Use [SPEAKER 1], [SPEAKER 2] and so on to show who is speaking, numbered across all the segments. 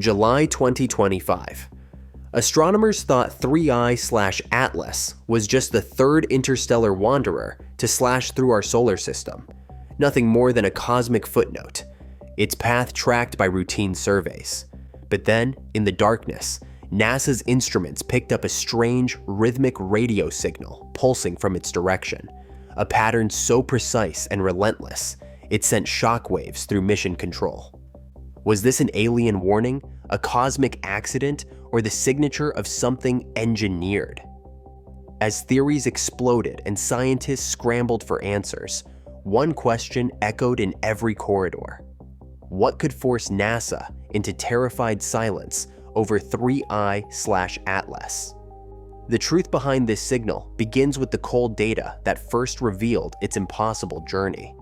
[SPEAKER 1] July 2025. Astronomers thought 3I/Atlas was just the third interstellar wanderer to slash through our solar system, nothing more than a cosmic footnote, its path tracked by routine surveys. But then, in the darkness, NASA's instruments picked up a strange, rhythmic radio signal pulsing from its direction, a pattern so precise and relentless, it sent shockwaves through mission control. Was this an alien warning, a cosmic accident, or the signature of something engineered? As theories exploded and scientists scrambled for answers, one question echoed in every corridor. What could force NASA into terrified silence over 3I/Atlas? The truth behind this signal begins with the cold data that first revealed its impossible journey.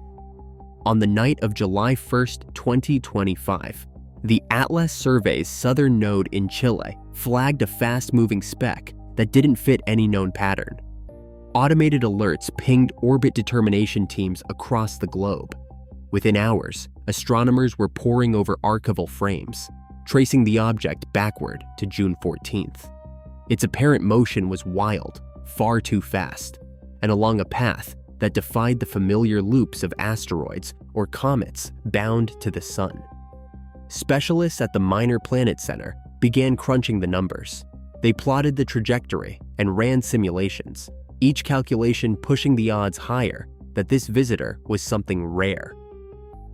[SPEAKER 1] On the night of July 1st, 2025, the ATLAS survey's southern node in Chile flagged a fast-moving speck that didn't fit any known pattern. Automated alerts pinged orbit determination teams across the globe. Within hours, astronomers were poring over archival frames, tracing the object backward to June 14th. Its apparent motion was wild, far too fast, and along a path that defied the familiar loops of asteroids or comets bound to the sun. Specialists at the Minor Planet Center began crunching the numbers. They plotted the trajectory and ran simulations, each calculation pushing the odds higher that this visitor was something rare.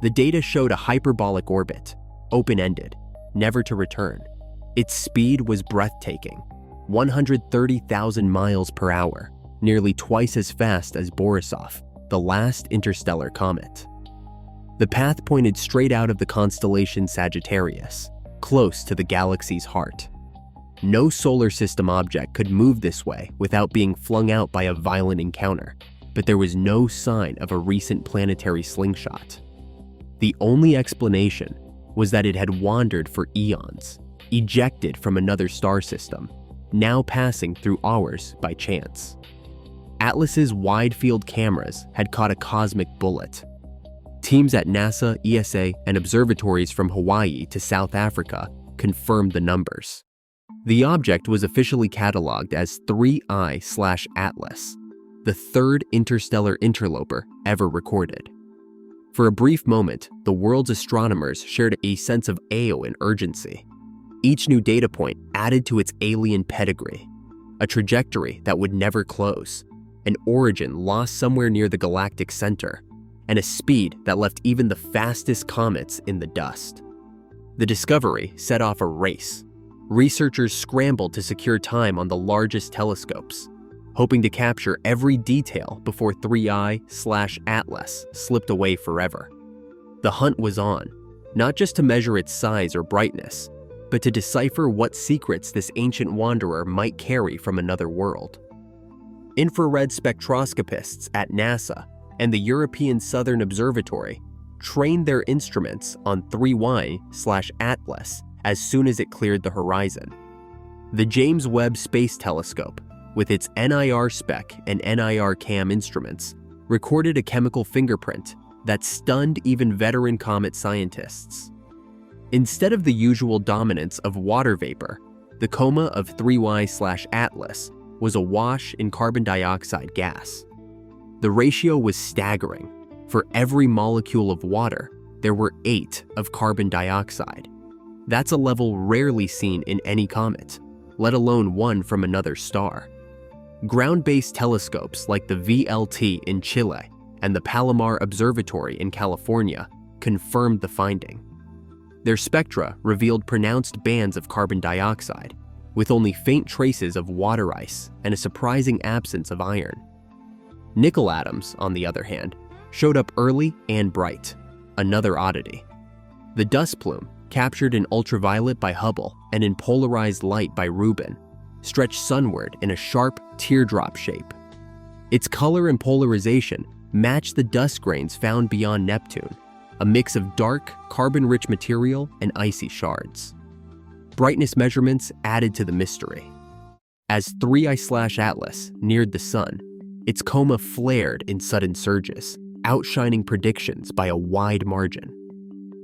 [SPEAKER 1] The data showed a hyperbolic orbit, open-ended, never to return. Its speed was breathtaking, 130,000 miles per hour, nearly twice as fast as Borisov, the last interstellar comet. The path pointed straight out of the constellation Sagittarius, close to the galaxy's heart. No solar system object could move this way without being flung out by a violent encounter, but there was no sign of a recent planetary slingshot. The only explanation was that it had wandered for eons, ejected from another star system, now passing through ours by chance. Atlas's wide-field cameras had caught a cosmic bullet. Teams at NASA, ESA, and observatories from Hawaii to South Africa confirmed the numbers. The object was officially cataloged as 3I/Atlas, the third interstellar interloper ever recorded. For a brief moment, the world's astronomers shared a sense of awe and urgency. Each new data point added to its alien pedigree, a trajectory that would never close, an origin lost somewhere near the galactic center, and a speed that left even the fastest comets in the dust. The discovery set off a race. Researchers scrambled to secure time on the largest telescopes, hoping to capture every detail before 3I/Atlas slipped away forever. The hunt was on, not just to measure its size or brightness, but to decipher what secrets this ancient wanderer might carry from another world. Infrared spectroscopists at NASA and the European Southern Observatory trained their instruments on 3Y/Atlas as soon as it cleared the horizon. The James Webb Space Telescope, with its NIR spec and NIR cam instruments, recorded a chemical fingerprint that stunned even veteran comet scientists. Instead of the usual dominance of water vapor, the coma of 3Y/Atlas was awash in carbon dioxide gas. The ratio was staggering. For every molecule of water, there were 8 of carbon dioxide. That's a level rarely seen in any comet, let alone one from another star. Ground-based telescopes like the VLT in Chile and the Palomar Observatory in California confirmed the finding. Their spectra revealed pronounced bands of carbon dioxide, with only faint traces of water ice and a surprising absence of iron. Nickel atoms, on the other hand, showed up early and bright, another oddity. The dust plume, captured in ultraviolet by Hubble and in polarized light by Rubin, stretched sunward in a sharp teardrop shape. Its color and polarization matched the dust grains found beyond Neptune, a mix of dark, carbon-rich material and icy shards. Brightness measurements added to the mystery. As 3I/Atlas neared the sun, its coma flared in sudden surges, outshining predictions by a wide margin.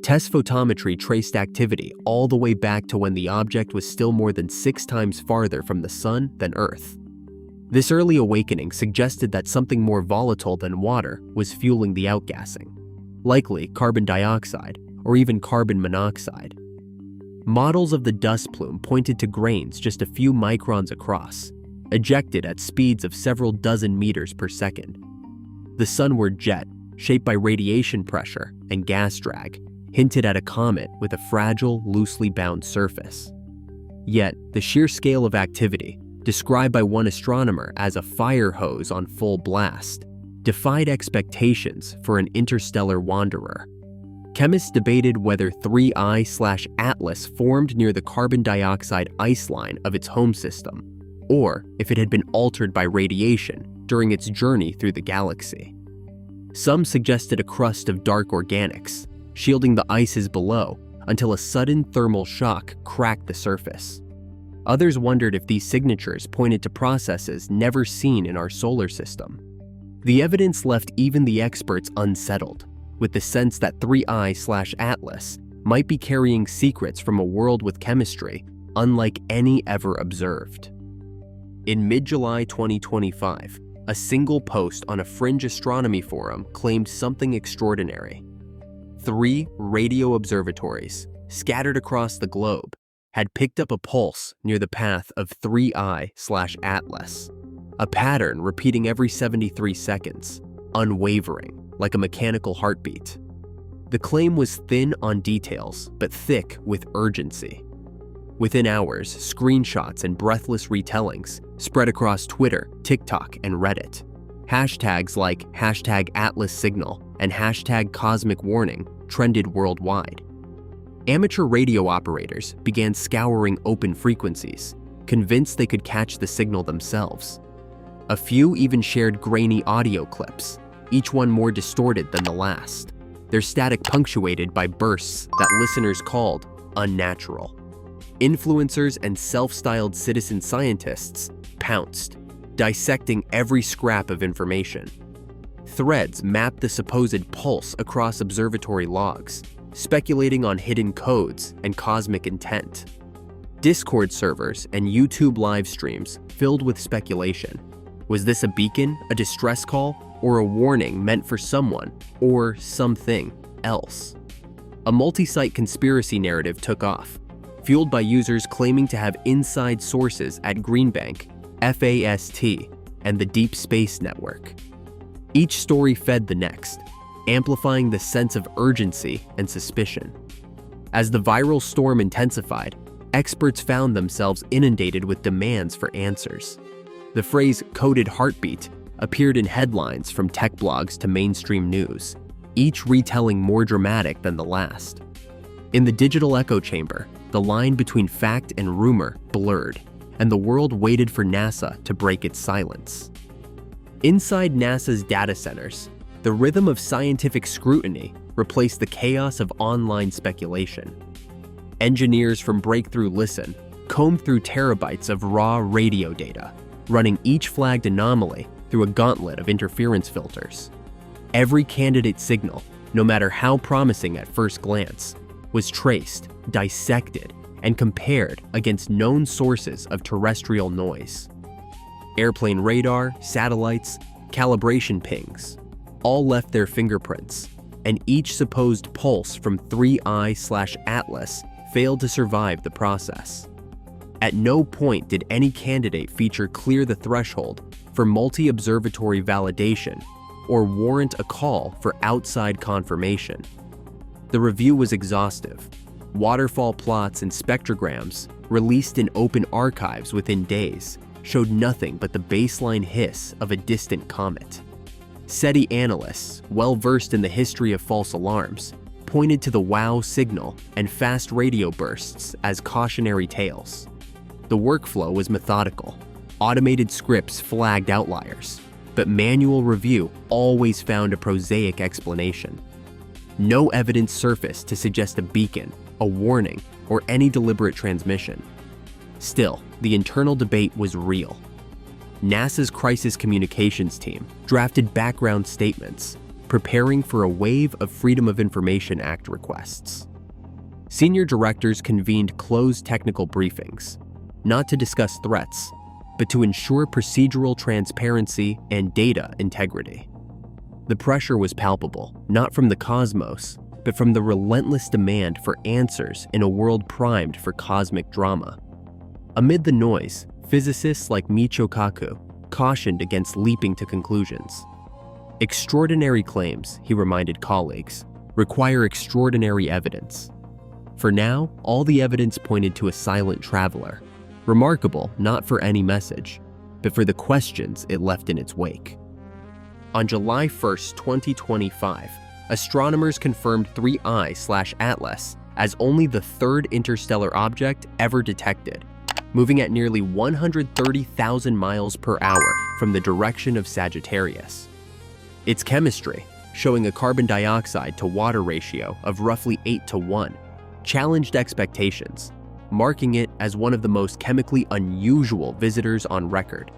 [SPEAKER 1] Test photometry traced activity all the way back to when the object was still more than 6 times farther from the Sun than Earth. This early awakening suggested that something more volatile than water was fueling the outgassing, likely carbon dioxide or even carbon monoxide. Models of the dust plume pointed to grains just a few microns across, ejected at speeds of several dozen meters per second. The sunward jet, shaped by radiation pressure and gas drag, hinted at a comet with a fragile, loosely bound surface. Yet, the sheer scale of activity, described by one astronomer as a fire hose on full blast, defied expectations for an interstellar wanderer. Chemists debated whether 3I/ATLAS formed near the carbon dioxide ice line of its home system, or if it had been altered by radiation during its journey through the galaxy. Some suggested a crust of dark organics, shielding the ices below until a sudden thermal shock cracked the surface. Others wondered if these signatures pointed to processes never seen in our solar system. The evidence left even the experts unsettled, with the sense that 3I/ATLAS might be carrying secrets from a world with chemistry unlike any ever observed. In mid-July 2025, a single post on a fringe astronomy forum claimed something extraordinary. 3 radio observatories, scattered across the globe, had picked up a pulse near the path of 3I/ATLAS, a pattern repeating every 73 seconds, unwavering, like a mechanical heartbeat. The claim was thin on details, but thick with urgency. Within hours, screenshots and breathless retellings spread across Twitter, TikTok, and Reddit. Hashtags like #AtlasSignal and #CosmicWarning trended worldwide. Amateur radio operators began scouring open frequencies, convinced they could catch the signal themselves. A few even shared grainy audio clips, each one more distorted than the last, their static punctuated by bursts that listeners called unnatural. Influencers and self-styled citizen scientists pounced, dissecting every scrap of information. Threads mapped the supposed pulse across observatory logs, speculating on hidden codes and cosmic intent. Discord servers and YouTube live streams filled with speculation. Was this a beacon, a distress call, or a warning meant for someone or something else? A multi-site conspiracy narrative took off, fueled by users claiming to have inside sources at Greenbank, FAST, and the Deep Space Network. Each story fed the next, amplifying the sense of urgency and suspicion. As the viral storm intensified, experts found themselves inundated with demands for answers. The phrase "coded heartbeat" appeared in headlines from tech blogs to mainstream news, each retelling more dramatic than the last. In the digital echo chamber, the line between fact and rumor blurred, and the world waited for NASA to break its silence. Inside NASA's data centers, the rhythm of scientific scrutiny replaced the chaos of online speculation. Engineers from Breakthrough Listen combed through terabytes of raw radio data, running each flagged anomaly through a gauntlet of interference filters. Every candidate signal, no matter how promising at first glance, was traced, dissected, and compared against known sources of terrestrial noise. Airplane radar, satellites, calibration pings, all left their fingerprints, and each supposed pulse from 3I/ATLAS failed to survive the process. At no point did any candidate feature clear the threshold for multi-observatory validation or warrant a call for outside confirmation. The review was exhaustive. Waterfall plots and spectrograms, released in open archives within days, showed nothing but the baseline hiss of a distant comet. SETI analysts, well-versed in the history of false alarms, pointed to the WOW signal and fast radio bursts as cautionary tales. The workflow was methodical. Automated scripts flagged outliers, but manual review always found a prosaic explanation. No evidence surfaced to suggest a beacon, a warning, or any deliberate transmission. Still, the internal debate was real. NASA's crisis communications team drafted background statements, preparing for a wave of Freedom of Information Act requests. Senior directors convened closed technical briefings, not to discuss threats, but to ensure procedural transparency and data integrity. The pressure was palpable, not from the cosmos, but from the relentless demand for answers in a world primed for cosmic drama. Amid the noise, physicists like Michio Kaku cautioned against leaping to conclusions. Extraordinary claims, he reminded colleagues, require extraordinary evidence. For now, all the evidence pointed to a silent traveler, remarkable not for any message, but for the questions it left in its wake. On July 1, 2025, astronomers confirmed 3I/ATLAS as only the third interstellar object ever detected, moving at nearly 130,000 miles per hour from the direction of Sagittarius. Its chemistry, showing a carbon dioxide to water ratio of roughly 8:1, challenged expectations, marking it as one of the most chemically unusual visitors on record.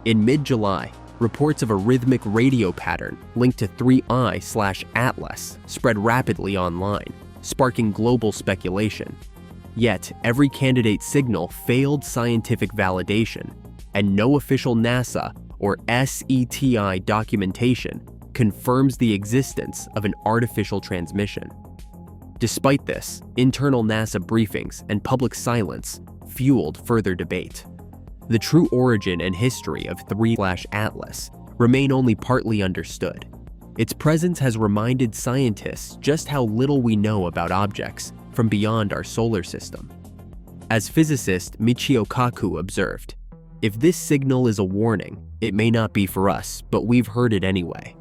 [SPEAKER 1] In mid-July, reports of a rhythmic radio pattern linked to 3I/ATLAS spread rapidly online, sparking global speculation. Yet, every candidate signal failed scientific validation, and no official NASA or SETI documentation confirms the existence of an artificial transmission. Despite this, internal NASA briefings and public silence fueled further debate. The true origin and history of 3/ATLAS remain only partly understood. Its presence has reminded scientists just how little we know about objects from beyond our solar system. As physicist Michio Kaku observed, "If this signal is a warning, it may not be for us, but we've heard it anyway."